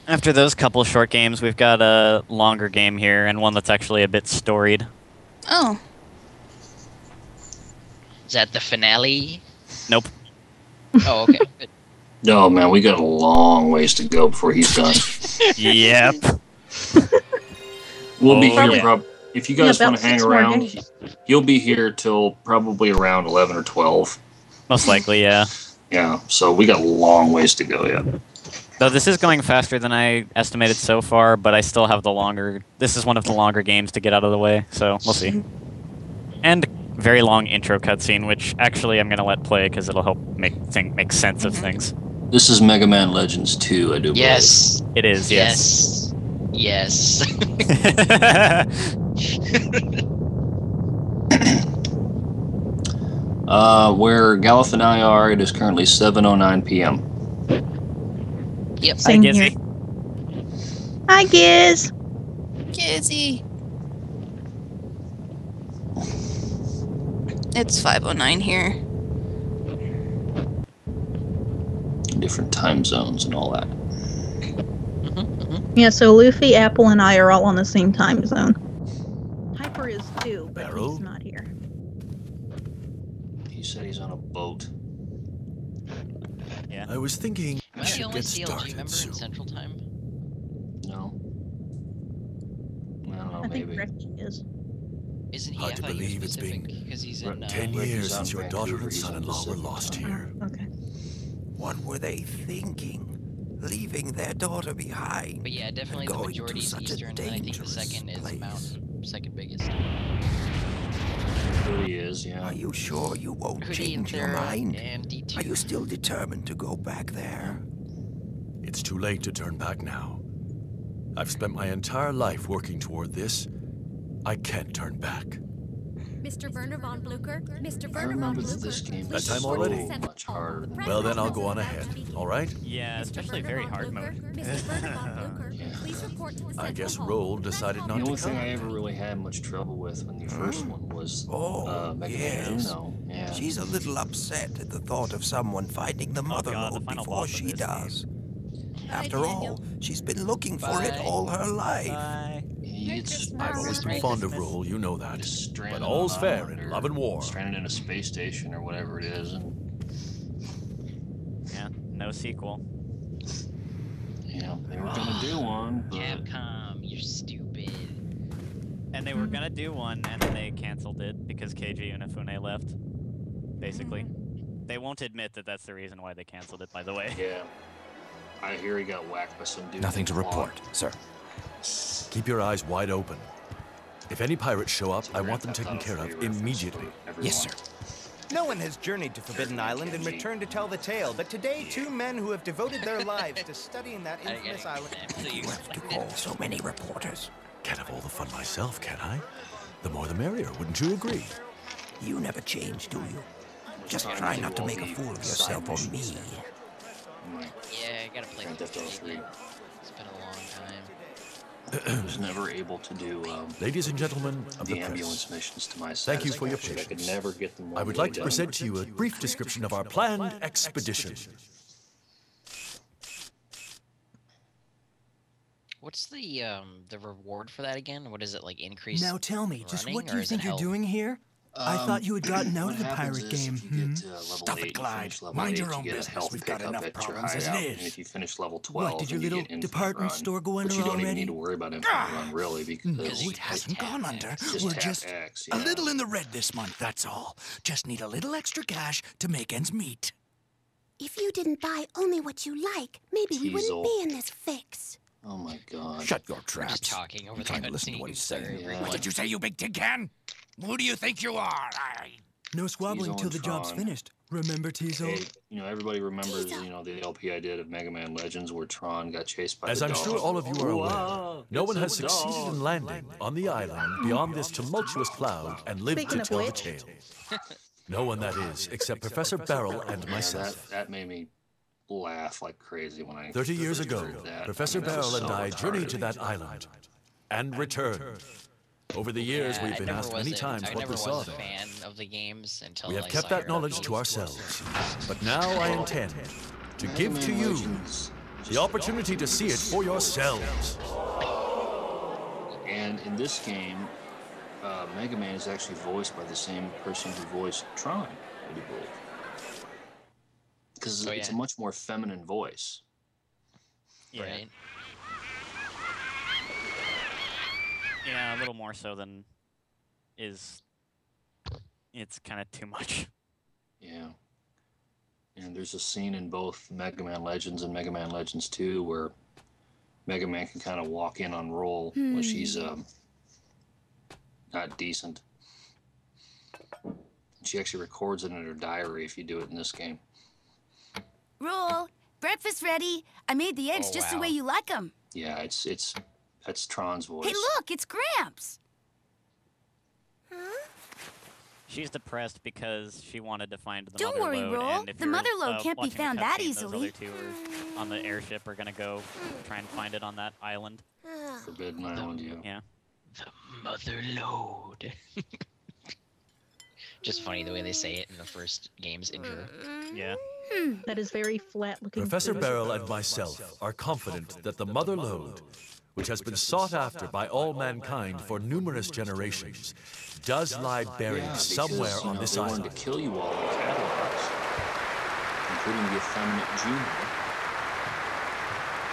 After those couple short games, we've got a longer game here, and one that's actually a bit storied. Oh. Is that the finale? Nope. Oh, okay. Good. No, man, we got a long ways to go before he's done. Yep. We'll be Oh, here. yeah. If you guys Yeah, want to about hang 6 more around, days. he'll be here till probably around 11 or 12. Most likely, yeah. Yeah, so we got a long ways to go yet. Though this is going faster than I estimated so far, but I still have the longer... This is one of the longer games to get out of the way, so we'll see. And very long intro cutscene, which actually I'm going to let play because it'll help make sense of things. This is Mega Man Legends 2, I do Yes. It is, yes. Yes. Where Galuf and I are, it is currently 7:09 p.m. Yep. Hi, Same here. Gizzy. Hi, Giz. Kizzy. It's 5:09 here. Different time zones and all that. Yeah, so Luffy, Apple, and I are all on the same time zone. Hyper is too, but Barrel? he's not here. He said he's on a boat. Yeah. I was thinking Am we I the should only get CLG started member in soon. Central Time? No? I don't know, I think maybe. Rexy is. Isn't he? Hard I to thought he was believe it's been Pacific, 'cause he's in. 10 Ricky's years on since your daughter Vancouver, and he's on son-in-law were Pacific. lost here. Okay. What were they thinking? Leaving their daughter behind. But yeah, definitely the Going to majority is such a Eastern, and I think the dangerous second is place. second biggest. There he is, yeah. Are you sure you won't Hoodie and change your Thera mind? and D2. Are you still determined to go back there? It's too late to turn back now. I've spent my entire life working toward this. I can't turn back. Mr. Werner von Blucher, Mr. I Werner von remember Blucher. that this game That is time so already? much harder than Well, then I'll go on ahead, all right? Yeah, especially very hard mode. Mr. Werner von Blucher, please report to the I guess central Roll hall. decided The not only to thing come. I ever really had much trouble with when the first one was Oh, Mega yes. Man Uno. Yeah. She's a little upset at the thought of someone finding the mother God, the lode final before boss of she this does. After Daniel. all, she's been looking for it Bye. all her life. Bye. It's I've always been fond of Roll, you know that. just stranded But all's on an fair island in or love and war. Stranded in a space station or whatever it is, and Yeah, no sequel. yeah, they were gonna do one. But Capcom, you're stupid. And they were gonna do one, and then they canceled it because KG Unifune left. Basically. They won't admit that that's the reason why they canceled it, by the way. yeah, I hear he got whacked by some dude. Nothing to named Claw. report, sir. Keep your eyes wide open. If any pirates show up, I want them taken care of immediately. Yes, sir. No one has journeyed to Forbidden Island and returned to tell the tale, but today two men who have devoted their lives to studying that infamous island. You have to call so many reporters. Can't have all the fun myself, can I? The more the merrier, wouldn't you agree? You never change, do you? Just try not to make a fool of yourself or me. Yeah, I gotta play Grand with Theft Auto this 3. again. It's been a long time. I was never able to do Ladies and gentlemen of the the ambulance press, missions to my Thank you for your satisfaction. I could patience. never get them. I would like to present to you a brief description of our planned expedition. What's the reward for that again? What is it, like increase? Now tell me, just running, what do or you is think it you're health? doing here? I thought you had gotten out What of the happens pirate is game. if you get to level Stop 8, it, you Clyde. finish level Mind 8, your you own get a business. health We've got pickup enough at your problems as it hideout, is. and if you finish level 12, What, did your then you little get infinite department run. store go But under you don't even already? need to worry about infinite run, really, because No, you it hasn't tap gone under. Just We're tap just X, a yeah. little in the red this month, that's all. Just need a little extra cash to make ends meet. If you didn't buy only what you like, maybe we Teasel. wouldn't be in this fix. Oh my god. Shut your We're just traps. talking over I'm the trying to listen to what cutscene. he's saying. Sorry, Yeah. everyone. What did you say, you big tin can? Who do you think you are? No squabbling Teasel till and the job's Tron. finished. Remember, Teasel? Hey, everybody remembers, the LP I did of Mega Man Legends where Tron got chased by As the I'm dog. sure all of you are aware, Whoa, no one it's has a succeeded dog. in landing on the island beyond this tumultuous cloud and lived Speaking to of tell the which- tale. No one, that is, except Professor Barrel and Yeah, myself. that made me laugh like crazy when I 30 years first ago, heard that. Professor I mean, that was Barrel and so I journeyed to retarded. that island and returned. Over the years, Yeah, we've I been never asked was many a- times I what never we saw was a there. fan of the games until We have I kept saw that your knowledge reviews. to ourselves. But now I intend to give to you The opportunity to see it for yourselves. And in this game, Megaman is actually voiced by the same person who voiced Tron, I do believe. Because it's a much more feminine voice. Yeah. Right. Yeah, a little more so than it's kind of too much. Yeah. And there's a scene in both Mega Man Legends and Mega Man Legends 2 where Mega Man can kind of walk in on Roll when she's not decent. She actually records it in her diary if you do it in this game. Roll, breakfast ready. I made the eggs just the way you like them. Yeah, that's Tron's voice. Hey, look, it's Gramps. She's depressed because she wanted to find the Don't mother worry, lode, Roll. and if The you're, mother lode can't be watching the found that cutscene, easily. Those other two are on the airship are gonna go try and find it on that island. Forbidden Island, Yeah. The mother lode. Just funny the way they say it in the first game's intro. Yeah. That is very flat looking. Professor Beryl and myself are confident that the mother lode, which has been sought after by all mankind for numerous generations, does lie buried somewhere on this they island. wanted to kill you all in catalogs, including the effeminate Juno.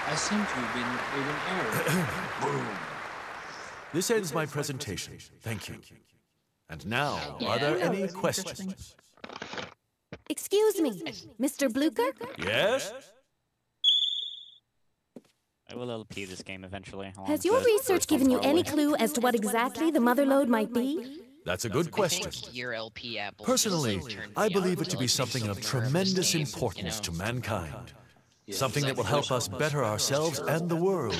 I seem to have been made an error. Boom. This ends my presentation. Thank you. And now, are there any questions? Excuse me, Mr. Blucher? Yes? I will LP this game eventually. Has your research given you any clue as to what exactly the mother lode might be? That's a good question. Your LP apple Personally, I believe it to be something of tremendous importance to mankind. Something that will help us better ourselves and the world.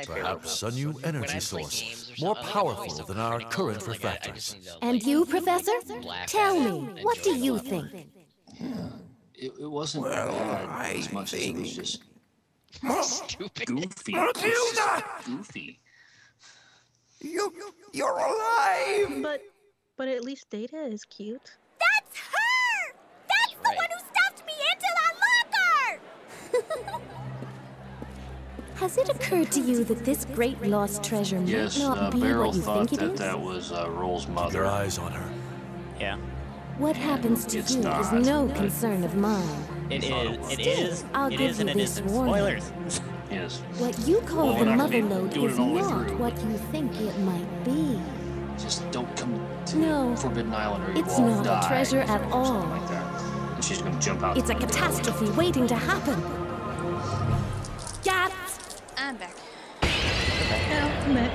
Perhaps a new energy source, more powerful than our current refractors. And you, Professor? Tell me, what do you think? It wasn't bad as much as it was just goofy. Matilda! Goofy. You're alive! But at least Data is cute. That's her! That's the one who stuffed me into that locker! Has it occurred to you that this great lost treasure may Yes, not be Beryl what you thought think it is? that was Roll's mother. Your eyes on her. Yeah. What happens to It's you not, is no but concern of mine. It is. I'll It give is you and it this isn't. warning. Spoilers. Yes. What you call Well, the we're not mother gonna be lode doing is it all the way not through. what you think it might be. Just don't come to No, Forbidden Island or you it's will not die. a treasure at or all. something like that. And she's gonna jump out. It's a catastrophe waiting to happen. Gats! I'm back. No, Mick.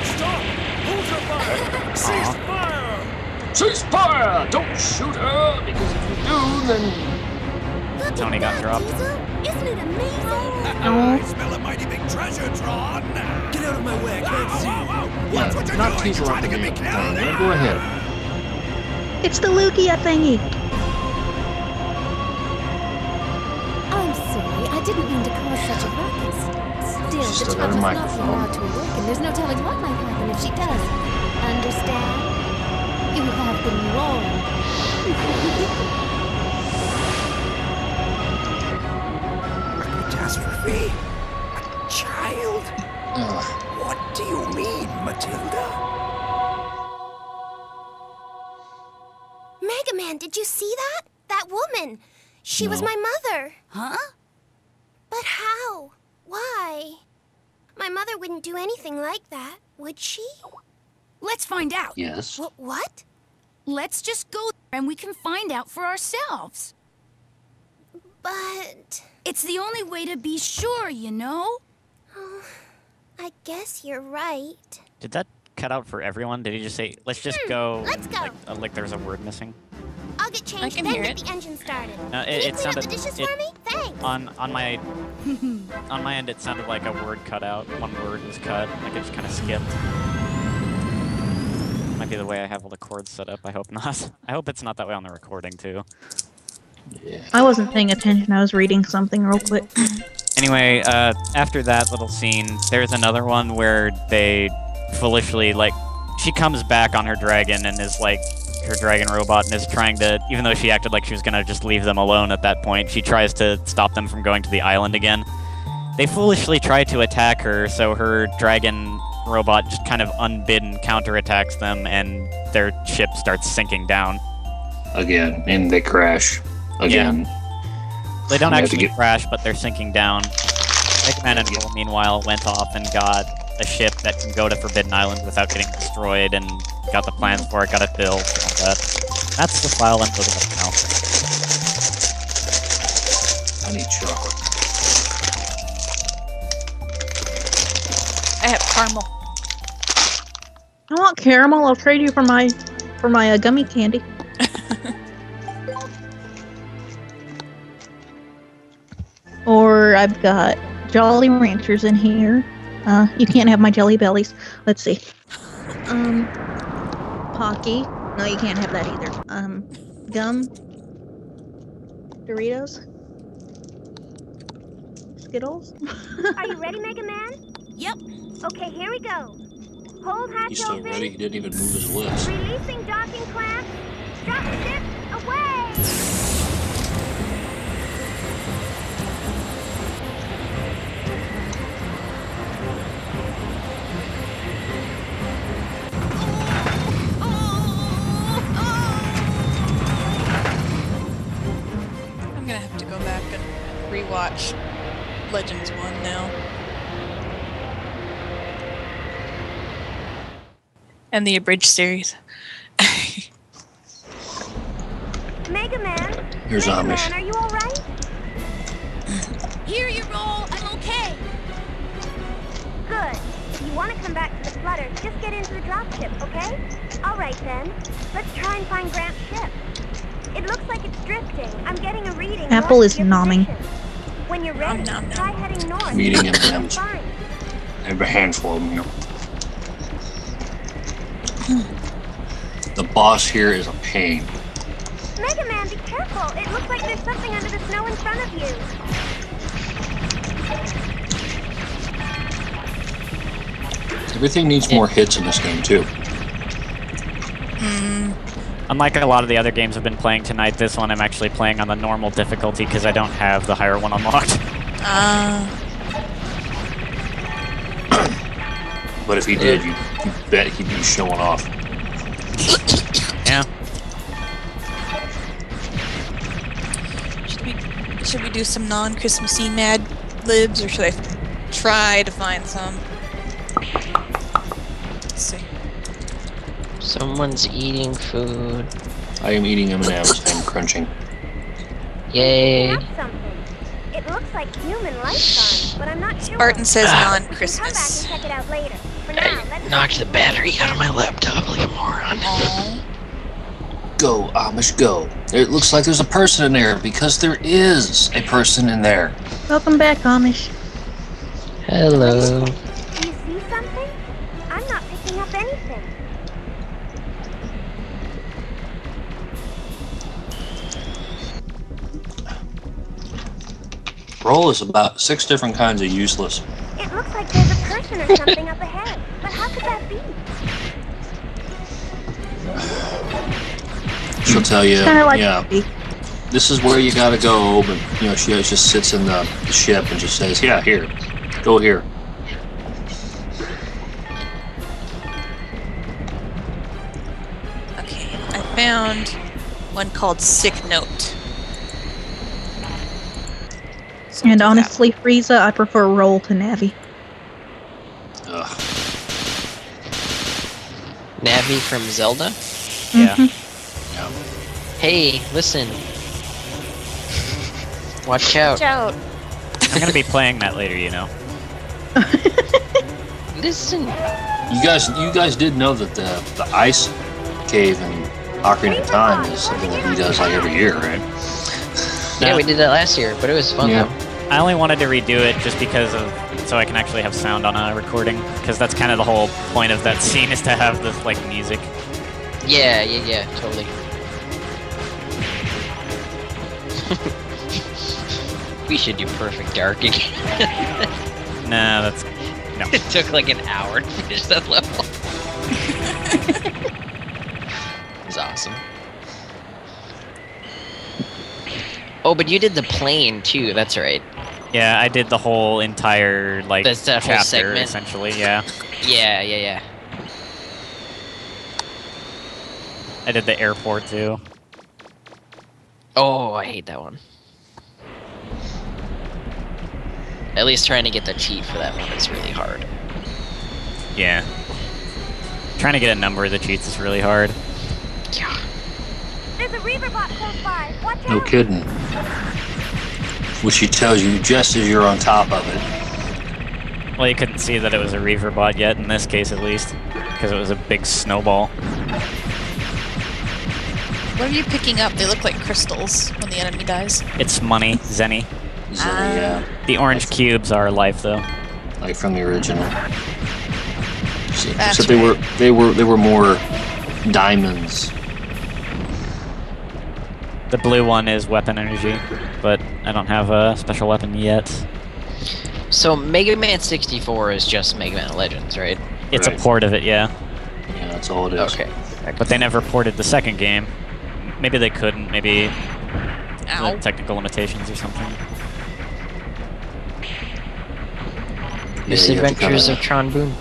Stop! Hold your fire! Cease fire! Cease fire! Don't shoot her, because if you do, then... Look Tony at got that, dropped. Diesel. Isn't it amazing? I smell a mighty big treasure, Tron! Get out of my way, I can't see. Watch what you're not doing! You're trying to get me interrupting killed! you. Go ahead. It's the Lugia thingy. I'm sorry, I didn't mean to cause such a ruckus. Still, She's the still got child her must not be microphone. allowed to awaken. There's no telling what might happen if she does. Understand? You have been warned. A catastrophe? A child? What do you mean, Matilda? Megaman, did you see that? That woman. She was No. my mother. Huh? But how? Why? My mother wouldn't do anything like that, would she? Let's find out. Yes. What? Let's just go there and we can find out for ourselves. But... It's the only way to be sure, you know? Oh, I guess you're right. Did that cut out for everyone? Did he just say, let's just go? Let's go. Like there's a word missing? I'll get changed, can then hear get it. the engine started. No, Can you it clean sounded... up the dishes it- for me? Thanks. On my on my end, it sounded like a word cut out. One word was cut, like it just kind of skipped. Might be the way I have all the chords set up. I hope not. I hope it's not that way on the recording too. Yeah. I wasn't paying attention. I was reading something real quick. Anyway, after that little scene, there's another one where they foolishly, like, she comes back on her dragon and is like her dragon robot and is trying to, even though she acted like she was gonna just leave them alone at that point, she tries to stop them from going to the island again. They foolishly try to attack her, so her dragon robot just kind of unbidden counterattacks them, and their ship starts sinking down. Again, and they crash. Again. Yeah. They don't actually crash, but they're sinking down. Megaman and Roll, meanwhile, went off and got a ship that can go to Forbidden Island without getting destroyed, and got the plans for it, got it built, and all that. That's the file I'm looking at now. I need chocolate. I have caramel. I want caramel. I'll trade you for my gummy candy. Or I've got Jolly Ranchers in here. You can't have my Jelly Bellies. Let's see. Pocky. No, you can't have that either. Gum. Doritos. Skittles. Are you ready, Megaman? Yep. Okay, here we go. Hold hatch He's so open. ready, he didn't even move his lips. Releasing docking clamp. Drop ship away. I'm gonna have to go back and rewatch Legends 1 now. And the abridged series. Megaman. Here's Amiss. Megaman, are you alright? Here you roll. I'm okay. Good. If you want to come back to the flutter, just get into the dropship, okay? Alright then. Let's try and find Grant's ship. It looks like it's drifting. I'm getting a reading. Apple is nomming. When you're ready, try heading north. I'm eating M&Ms. Fine. I have a handful of them here. The boss here is a pain. Megaman, be careful. It looks like there's something under the snow in front of you. Everything needs more hits in this game, too. Unlike a lot of the other games I've been playing tonight, this one I'm actually playing on the normal difficulty because I don't have the higher one unlocked. But if he did, you bet he'd be showing off. Yeah. Should we do some non-Christmassy Mad Libs, or should I try to find some? Let's see. Someone's eating food. I am eating M&Ms. I'm crunching. Yay. That's something. It looks like human life form, but I'm not sure. Spartan says Come non-Christmas. back and check it out later. For now, let's Knocked the battery out of my laptop like a moron. Go, Amish, go. It looks like there's a person in there, because there is a person in there. Welcome back, Amish. Hello. Do you see something? I'm not picking up anything. Roll is about 6 different kinds of useless. It looks like there's a person or something up ahead. But how could that be? She'll tell you, Like yeah, this is where you gotta go, but, you know, she just sits in the ship and just says, yeah, here, go here. Okay, I found one called Sick Note. So And honestly, Frieza, I prefer Roll to Navi. Ugh. Navi from Zelda? Yeah. Hey, listen. Watch out. Watch out. I'm gonna be playing that later, you know. Listen. You guys did know that the ice cave in Ocarina of Time is something that he does like every year, right? Yeah, we did that last year, but it was fun though. I only wanted to redo it just because of, so I can actually have sound on a recording, because that's kind of the whole point of that scene, is to have this like music. Yeah, totally. We should do Perfect Dark again. Nah, that's no. It took like an hour to finish that level. awesome. Oh, but you did the plane too. That's right. Yeah, I did the whole entire like That's that chapter whole segment. essentially. Yeah. Yeah. I did the airport too. Oh, I hate that one. At least trying to get the cheat for that one is really hard. Yeah. Trying to get a number of the cheats is really hard. Yeah. There's a reaver bot close by. Watch out. No kidding. Which he tells you just as you're on top of it. Well, you couldn't see that it was a reaver bot yet, in this case at least, because it was a big snowball. What are you picking up? They look like crystals when the enemy dies. It's money, Zenny. Zenny, yeah. The orange cubes are life, though. Like from the original. That's Except they were more diamonds. The blue one is weapon energy, but I don't have a special weapon yet. So Mega Man 64 is just Mega Man Legends, right? It's a port of it, yeah. Yeah, that's all it is. Okay. But they never ported the second game. Maybe they couldn't, maybe Ow. technical limitations or something. Misadventures of Tron Boon.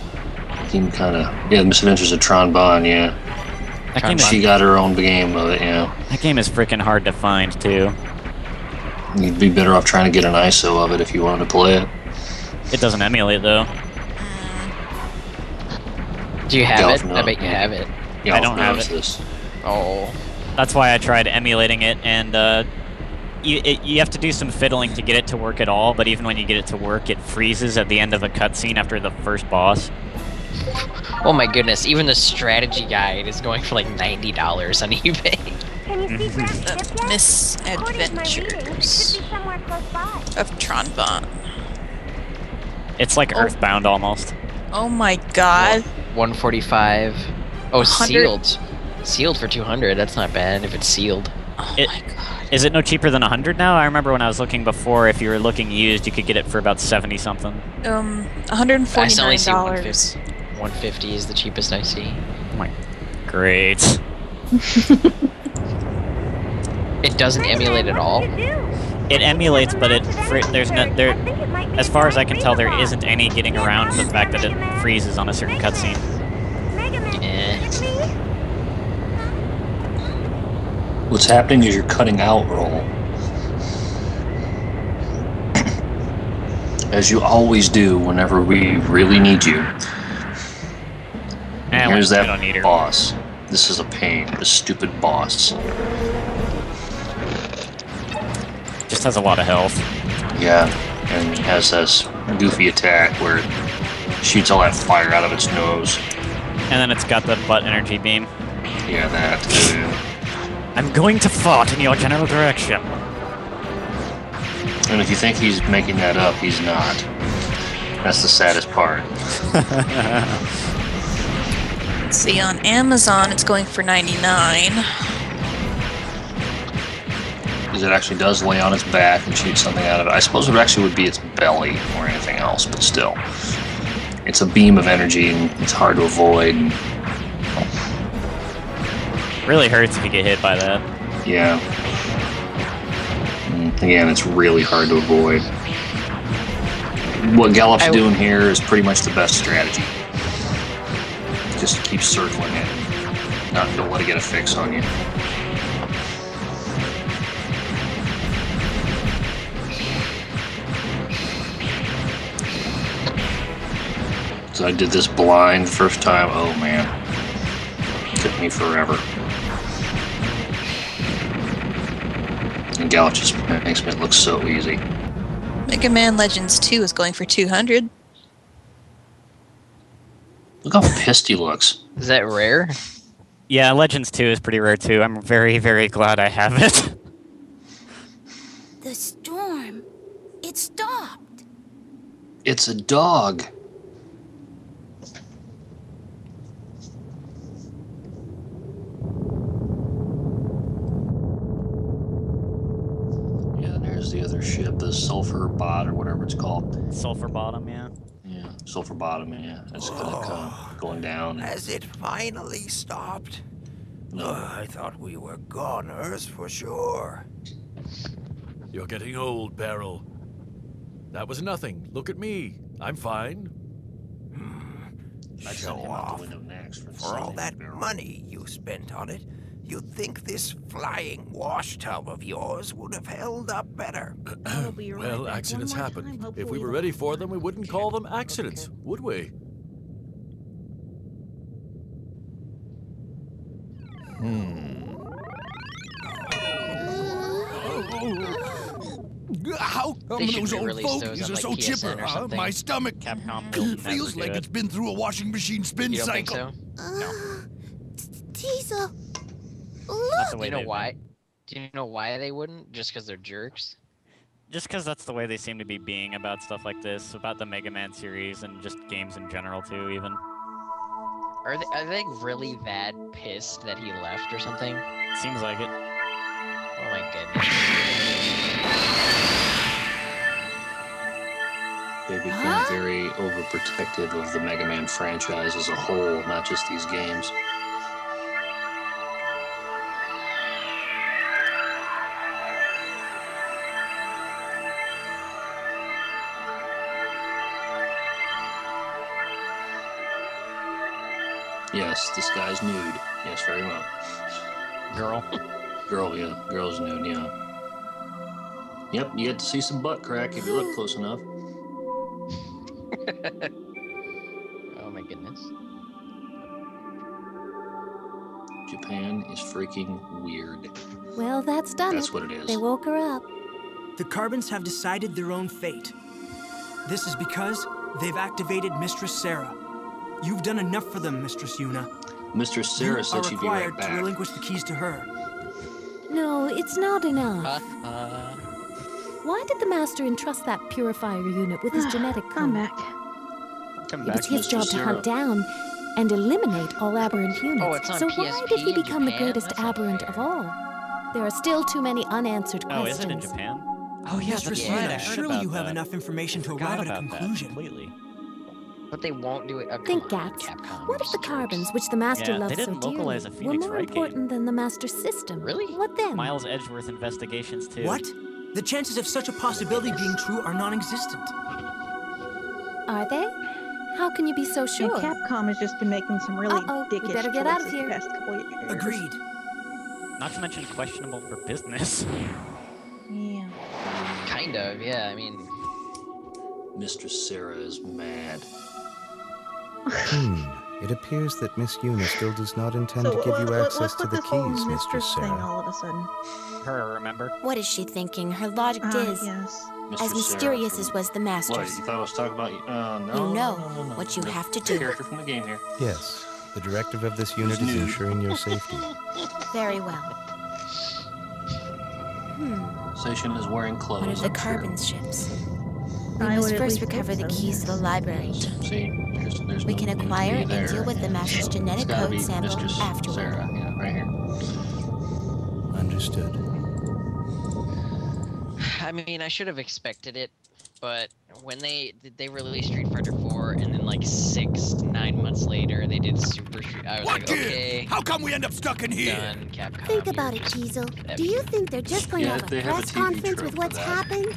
Yeah, Misadventures of Tron Bon, yeah. She got her own game of it, yeah. That game is freaking hard to find, too. You'd be better off trying to get an ISO of it if you wanted to play it. It doesn't emulate, though. Do you have Galuf, it? no. I bet you have it. Yeah, I don't have it. This. Oh. That's why I tried emulating it, and you have to do some fiddling to get it to work at all, but even when you get it to work, it freezes at the end of a cutscene after the first boss. Oh my goodness, even the strategy guide is going for like $90 on eBay. Can you see Grant's ship yet? Misadventures Should be somewhere close by. of Tronbon. It's like Earthbound almost. Oh my god. 145. Oh, 100. sealed. Sealed for 200. That's not bad if it's sealed. Oh my god. Is it no cheaper than 100 now? I remember when I was looking before, if you were looking used, you could get it for about 70 something. $149. 150 is the cheapest I see. Oh my, great. It doesn't emulate at all. It emulates, but there's no there. As far as I can tell, there isn't any getting around the fact that it freezes on a certain cutscene. What's happening is you're cutting out roll. As you always do whenever we really need you. And here's that boss. This is a pain. This stupid boss. Just has a lot of health. Yeah, and he has this goofy attack where it shoots all that fire out of its nose. And then it's got the butt energy beam. Yeah, that too. I'm going to fart in your general direction. And if you think he's making that up, he's not. That's the saddest part. See, on Amazon, it's going for $99. Because it actually does lay on its back and shoot something out of it. I suppose it actually would be its belly or anything else, but still. It's a beam of energy and it's hard to avoid. Really hurts if you get hit by that. Yeah. And again, it's really hard to avoid. What Galuf's doing here is pretty much the best strategy. Just keep circling it. Don't let it get a fix on you. So I did this blind the first time. Oh man. It took me forever. And Galuf just makes it look so easy. Mega Man Legends 2 is going for $200. Look how pissed he looks. Is that rare? Yeah, Legends 2 is pretty rare too. I'm very, very glad I have it. The storm. It stopped. It's a dog. Yeah, and there's the other ship, the Sulfur Bot or whatever it's called. Sulfur Bottom, yeah. Yeah, Sulfur Bottom, yeah. It's kind of going down. Has it finally stopped? I thought we were goners for sure. You're getting old, Beryl. That was nothing. Look at me. I'm fine. Show off. For all that money you spent on it, you'd think this flying wash tub of yours would have held up better. Well, accidents happen. If we were ready for them, we wouldn't call them accidents, would we? How come those old release fogies those are on, so like, chipper, PSN or huh? something. My stomach Capcom feels like it's been through a washing machine spin You don't think cycle. so? Teasel. That's the Do way you know they why? Do you know why they wouldn't? Just because they're jerks? Just because that's the way they seem to be being about stuff like this, about the Mega Man series and just games in general too, even. Are they really that pissed that he left or something? Seems like it. Oh my goodness. They become very overprotective of the Mega Man franchise as a whole, not just these games. Yes, this guy's nude. Yes, very well. Girl. Girl, yeah. Girl's nude, yeah. Yep, you get to see some butt crack if you look close enough. Oh my goodness. Japan is freaking weird. Well, that's done. That's what it is. They woke her up. The Carbons have decided their own fate. This is because they've activated Mistress Sarah. You've done enough for them, Mistress Yuna. Mistress Sarah said she'd be right required to back. relinquish the keys to her. No, it's not enough. Why did the Master entrust that purifier unit with his genetic code? Come back. Come It back, was his Mr. job to hunt down and eliminate all aberrant units. Oh, it's on so why PSP did he in become the Japan? greatest That's not aberrant fair. of all? There are still too many unanswered Oh, is questions. it in Japan? Oh, yes, that's Yuna, right, I heard surely about you have that. enough information to Forgot arrive at a about that conclusion. completely. But they won't do it. Think, Gax. What if the Carbons, which the Master Yeah, loves they so didn't dearly, localize a were Phoenix more Wright game. important than the Master's system? Really? What then? Miles Edgeworth investigations too. What? The chances of such a possibility being true are non-existent. Are they? How can you be so sure? And Capcom has just been making some really we dickish better get out of choices here. the past couple of years. Agreed. Not to mention questionable for business. Yeah. Kind of, yeah. I mean, Mistress Sarah is mad. It appears that Miss Yuna still does not intend to give you access to the keys, Mistress thing Sarah. all of a sudden. Her, remember? What is she thinking? Her logic is Yes. as mysterious as was the What, Master's. you thought I was talking about you? No, You know no. what you have to The do. character from the game here. Yes, the directive of this unit is ensuring your safety. Very well. Seishin is wearing clothes. One of the I'm sure. Carbon ships. We I must would at first least recover hope the so, keys to the library. See, there's We no can need to acquire be and there. deal with the Master's It's genetic gotta code be sample Mistress afterward. Sarah, yeah, right here. Understood. I mean, I should have expected it, but when they released Street Fighter 4, and then like 9 months later they did Super Street, I was What like, kid? okay. How come we end up stuck in here? Done, Capcom. Think about it, Teasel. Do you think they're just going to have they a have a press TV conference trope with for what's that. happened?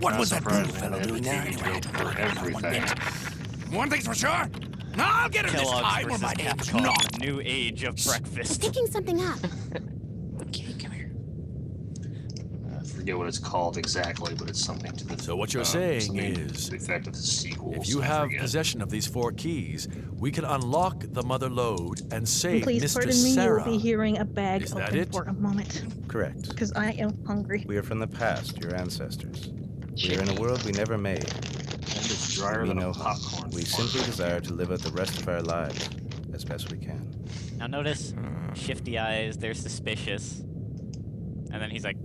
What was that blue surprising, fellow they have doing a there TV anyway? trope for everything. One thing's for sure. I'll get him this Kellogg's time when versus my name's Capcom, not. the new age of breakfast. Picking something up. I forget what it's called exactly, but it's something to the. So what you're saying something is, to the effect of the sequels. if you I have forget. possession of these 4 keys, we can unlock the mother lode and save Please Mistress pardon me, Sarah. you will be hearing a bag Is that open it? for a moment. Correct. Because I am hungry. We are from the past, your ancestors. We are in a world we never made. It's drier We than know a popcorn. we simply desire to live out the rest of our lives as best we can. Now notice, shifty eyes, they're suspicious. And then he's like,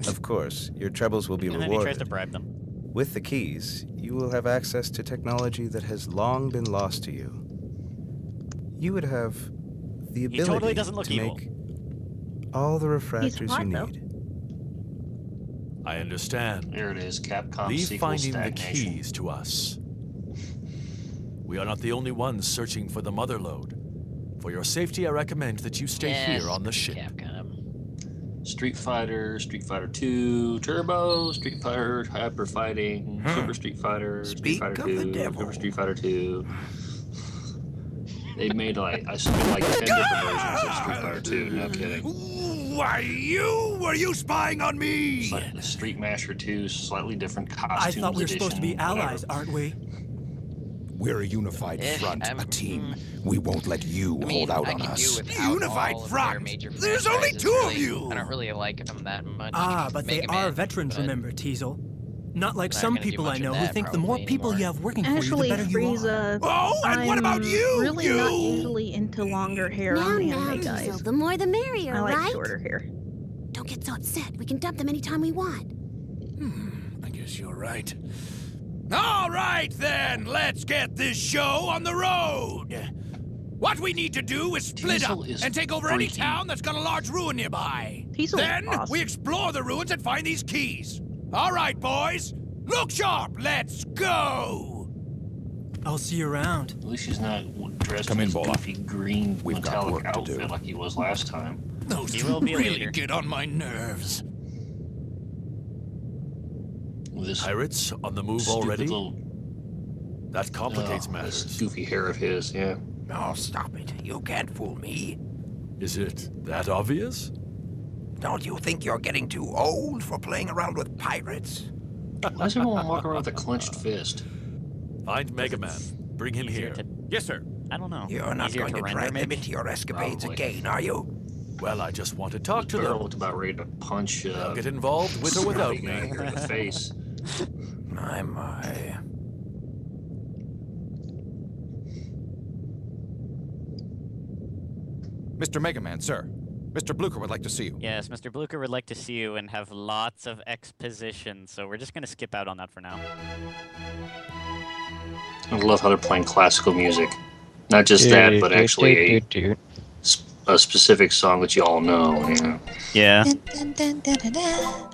Of course, your troubles will be and then he tries rewarded. to bribe them. With the keys, you will have access to technology that has long been lost to you. You would have the ability totally doesn't look to evil. make all the refractors hot, you though. need. I understand. There it is, Capcom Leave sequel finding the stagnation. keys to us. We are not the only ones searching for the mother lode. For your safety, I recommend that you stay here on the ship. Street Fighter, Street Fighter 2, Turbo, Street Fighter, Hyper Fighting, Super Street Fighter, Street Fighter 2, Super Street Fighter 2. They made like, I spent like 10 different versions of Street Fighter 2, no kidding. Why, were you spying on me? Like Street Master 2, slightly different costumes. I thought we were supposed to be allies, aren't we? We're a unified front, a team. We won't let you hold out on us. Unified front? There's only 2 of you! I don't really like them that much. Ah, but they are veterans, remember, Teasel. Not like some people I know who think the more people you have working for you, the better you are. Oh, and what about you? I'm really not usually into longer hair on anime, guys. Teasel, the more the merrier, I like right? shorter hair. Don't get so upset. We can dump them anytime we want. I guess you're right. All right, then. Let's get this show on the road. What we need to do is split up and take over any town that's got a large ruin nearby. Then we explore the ruins and find these keys. All right, boys. Look sharp. Let's go. I'll see you around. At least he's not dressed in his goofy green metallic outfit like he was last time. Those two really get on my nerves. Pirates on the move already? That complicates matters. This goofy hair of his, yeah. Oh, stop it. You can't fool me. Is it that obvious? Don't you think you're getting too old for playing around with pirates? Why does everyone walk around with a clenched fist? Find Megaman. Bring him here. Yes, sir. I don't know. You're not going to drag them into your escapades again, are you? Well, I just want to talk to them. Looked about ready to punch. They'll get involved with or without me. In the face. My. Mr. Megaman, sir. Mr. Blucher would like to see you. Yes, Mr. Blucher would like to see you and have lots of exposition, so we're just going to skip out on that for now. I love how they're playing classical music. Not just that, but actually a specific song that you all know. Yeah. Yeah. Dun, dun, dun, dun, dun, dun.